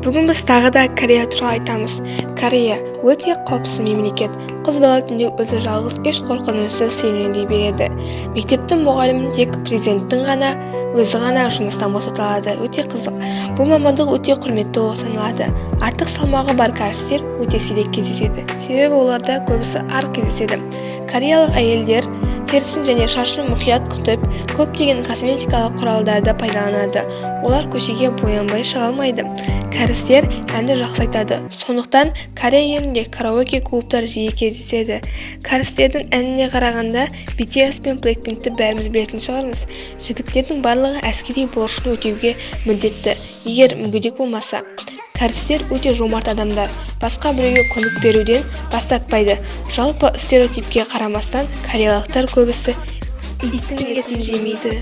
Бүгін біз тағы да Корея туралы айтамыз. Корея өте қауіпсіз мемлекет. Қыз бала түнде өзі жалғыз еш қорқынышсыз серуендей береді. Мектептің мұғалімін тек президенттің өзі ғана жұмыстан босатылады. Өте қызық. Бұл мамандық өте құрметті болып саналады. Артық салмағы бар кәрістер өте сирек кездеседі. Себебі оларда көбісі ар кездеседі. Кореялық әйелдер терісін және шашын мұқият күтіп, көптеген косметикалық құралдарды пайдаланады. Олар көшеге боянбай шыға алмайды. Кәрістер әнді жақсы айтады. Сондықтан Корея елінде караоке клубтар жиі кездеседі. Кәрістердің әніне қарағанда BTS пен Blackpinkті бәріміз білетін шығармыз. Жігіттердің барлығы әскери борышын өтеуге міндетті, егер мүгедек болмаса. Кәрістер өте жомарт адамдар. Басқа біреуге көмек беруден бас тартпайды. Жалпы стереотипке қарамастан, кореялықтар көбісі иттің етін жемейді.